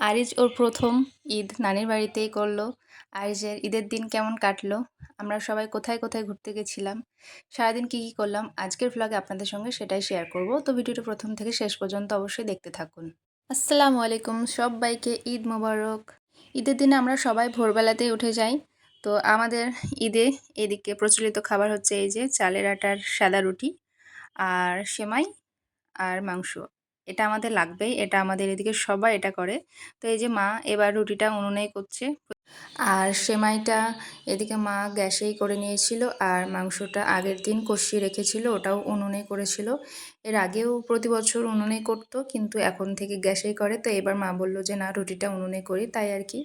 আরিজ ওর প্রথম ঈদ নানির বাড়িতেই করলো। আরিজের ঈদের দিন কেমন কাটলো, আমরা সবাই কোথায় কোথায় ঘুরতে গেছিলাম, সারাদিন কী কী করলাম আজকের ভ্লগে আপনাদের সঙ্গে সেটাই শেয়ার করব। তো ভিডিওটা প্রথম থেকে শেষ পর্যন্ত অবশ্যই দেখতে থাকুন। আসসালামু আলাইকুম, সবাইকে ঈদ মোবারক। ঈদের দিনে আমরা সবাই ভোরবেলাতেই উঠে যাই। তো আমাদের ঈদে এদিকে প্রচলিত খাবার হচ্ছে এই যে চালের আটার সাদা রুটি আর সেমাই আর মাংস। এটা আমাদের লাগবেই, এটা আমাদের এদিকে সবাই এটা করে। তো এই যে মা এবার রুটিটা উনুনেই করছে, আর সেমাইটা এদিকে মা গ্যাসেই করে নিয়েছিল, আর মাংসটা আগের দিন কষিয়ে রেখেছিল, ওটাও উনুনে করেছিল। এর আগেও প্রতি বছর উনুনে করতো, কিন্তু এখন থেকে গ্যাসেই করে। তো এবার মা বললো যে না, রুটিটা উনুনে করি, তাই আর কি।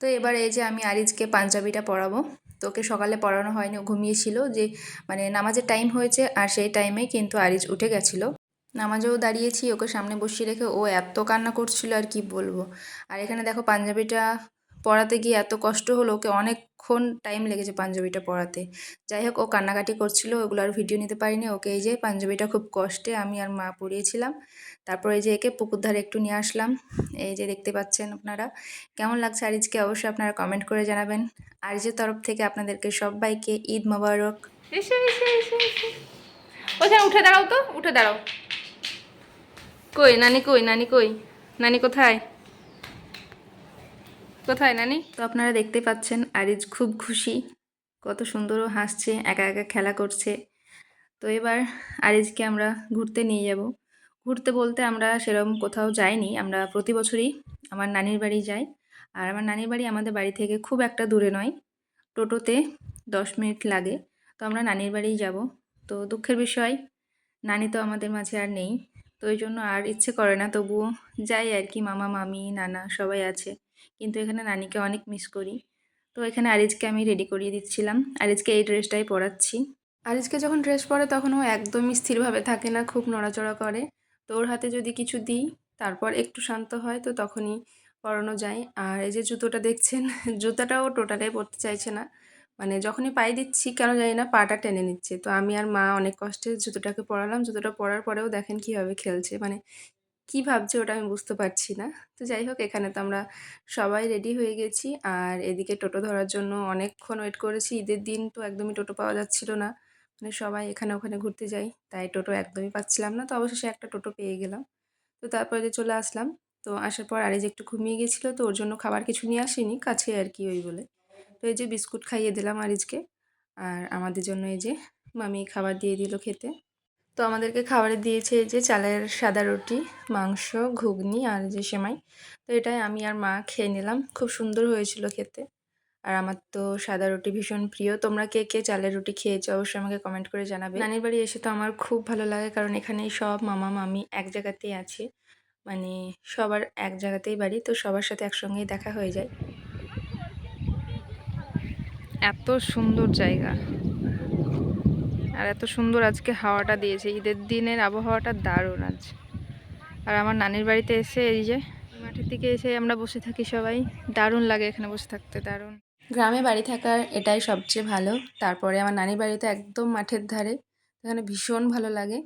তো এবার এই যে আমি আরিজকে পাঞ্জাবিটা পরাবো। তো ওকে সকালে পড়ানো হয়নি, ও ঘুমিয়েছিল, যে মানে নামাজের টাইম হয়েছে আর সেই টাইমে কিন্তু আরিজ উঠে গেছিলো। নামাজেও দাঁড়িয়েছি, ওকে সামনে বসিয়ে রেখে ও এত কান্না করছিল আর কি বলবো। আর এখানে দেখো পাঞ্জাবিটা পরাতে গিয়ে এত কষ্ট হলো, ওকে অনেকক্ষণ টাইম লেগেছে পাঞ্জাবিটা পরাতে। যাই হোক, ও কান্নাকাটি করছিল, ওগুলো আর ভিডিও নিতে পারিনি। ওকে এই যে পাঞ্জাবিটা খুব কষ্টে আমি আর মা পরিয়েছিলাম। তারপর এই যে একে পুকুর ধারে একটু নিয়ে আসলাম। এই যে দেখতে পাচ্ছেন আপনারা, কেমন লাগছে আরিজকে অবশ্যই আপনারা কমেন্ট করে জানাবেন। আরিজের তরফ থেকে আপনাদেরকে সবাইকে ঈদ মোবারক। এসে এসে এসে এসে ওখানে উঠে দাঁড়াও, তো উঠে দাঁড়াও। কই নানি, কই নানি, কই নানি, কোথায় কোথায় নানি? তো আপনারা দেখতে পাচ্ছেন আরিজ খুব খুশি, কত সুন্দরও হাসছে, একা একা খেলা করছে। তো এবার আরিজকে আমরা ঘুরতে নিয়ে যাব। ঘুরতে বলতে আমরা সেরকম কোথাও যাইনি, আমরা প্রতি বছরই আমার নানির বাড়ি যাই। আর আমার নানির বাড়ি আমাদের বাড়ি থেকে খুব একটা দূরে নয়, টোটোতে 10 মিনিট লাগে। তো আমরা নানির বাড়িই যাব। তো দুঃখের বিষয়, নানি তো আমাদের মাঝে আর নেই। তো ওই জন্য আর ইচ্ছে করে না, তবুও যাই আর কি, মামা মামি নানা সবাই আছে, কিন্তু এখানে নানিকে অনেক মিস করি। তো এখানে আরিজকে আমি রেডি করিয়ে দিচ্ছিলাম, আরিজকে এই ড্রেসটাই পরাচ্ছি। আরিজকে যখন ড্রেস পরে তখন ও একদমই স্থিরভাবে থাকে না, খুব নড়াচড়া করে। তো ওর হাতে যদি কিছু দিই তারপর একটু শান্ত হয়, তো তখনই পরানো যায়। আর এই যে জুতোটা দেখছেন, জুতাটাও টোটালি পরতে চাইছে না, মানে যখনই পায়ে দিচ্ছি কেন জানি না পাটা টেনে নিচ্ছে। তো আমি আর মা অনেক কষ্টে জুতোটাকে পরালাম, জুতোটা পরার পরেও দেখেন কীভাবে খেলছে, মানে কী ভাবছে ওটা আমি বুঝতে পারছি না। তো যাই হোক, এখানে তো আমরা সবাই রেডি হয়ে গেছি, আর এদিকে টোটো ধরার জন্য অনেকক্ষণ ওয়েট করেছি। ঈদের দিন তো একদমই টোটো পাওয়া যাচ্ছিল না, মানে সবাই এখানে ওখানে ঘুরতে যাই, তাই টোটো একদমই পাচ্ছিলাম না। তো অবশেষে একটা টোটো পেয়ে গেলাম। তো তারপরে যে চলে আসলাম। তো আসার পর আরিজ একটু ঘুমিয়ে গেছিলো, তো ওর জন্য খাবার কিছু নিয়ে আসিনি, কাছে আর কি ওই বলে। তো এই যে বিস্কুট খাইয়ে দিলাম আরিজকে, আর আমাদের জন্য এই যে মামি খাবার দিয়ে দিল খেতে। তো আমাদেরকে খাবারে দিয়েছে এই যে চালের সাদা রুটি, মাংস, ঘুগনি আর যে সেমাই। তো এটাই আমি আর মা খেয়ে নিলাম, খুব সুন্দর হয়েছিল খেতে। আর আমার তো সাদা রুটি ভীষণ প্রিয়। তোমরা কে কে চালের রুটি খেয়েছো অবশ্যই আমাকে কমেন্ট করে জানাবে। নানির বাড়ি এসে তো আমার খুব ভালো লাগে, কারণ এখানেই সব মামা মামি এক জায়গাতেই আছে, মানে সবার এক জায়গাতেই বাড়ি, তো সবার সাথে একসঙ্গেই দেখা হয়ে যায়। এত সুন্দর জায়গা, আর এত সুন্দর আজকে হাওয়াটা দিয়েছে, ঈদের দিনের আবহাওয়াটা দারুণ আজ। আর আমার নানির বাড়িতে এসে এই যে মাঠের দিকে এসে আমরা বসে থাকি সবাই, দারুণ লাগে এখানে বসে থাকতে, দারুণ। গ্রামে বাড়ি থাকার এটাই সবচেয়ে ভালো। তারপরে আমার নানির বাড়িতে একদম মাঠের ধারে, এখানে ভীষণ ভালো লাগে।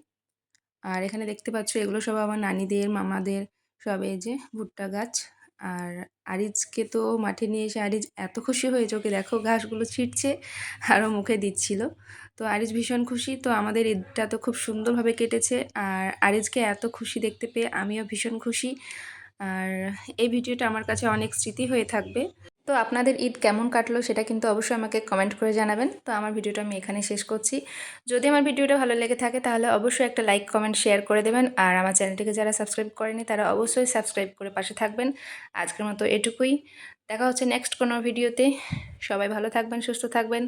আর এখানে দেখতে পাচ্ছ এগুলো সব আমার নানিদের মামাদের, সব এই যে ভুট্টা গাছ। আর আরিজকে তো মাঠে নিয়ে এসে আরিজ এত খুশি হয়েছে, ওকে দেখো ঘাসগুলো ছিটছে আরও মুখে দিচ্ছিল। তো আরিজ ভীষণ খুশি। তো আমাদের ঈদটা তো খুব সুন্দরভাবে কেটেছে, আর আরিজকে এত খুশি দেখতে পেয়ে আমিও ভীষণ খুশি। আর এই ভিডিওটা আমার কাছে অনেক স্মৃতি হয়ে থাকবে। তো আপনাদের ঈদ কেমন কাটলো সেটা কিন্তু অবশ্যই আমাকে কমেন্ট করে জানাবেন। তো আমার ভিডিওটা আমি এখানে শেষ করছি। যদি আমার ভিডিওটা ভালো লেগে থাকে তাহলে অবশ্যই একটা লাইক কমেন্ট শেয়ার করে দেবেন, আর আমার চ্যানেলটিকে যারা সাবস্ক্রাইব করেনি তারা অবশ্যই সাবস্ক্রাইব করে পাশে থাকবেন। আজকের মতো এটুকুই, দেখা হচ্ছে নেক্সট কোনো ভিডিওতে। সবাই ভালো থাকবেন, সুস্থ থাকবেন।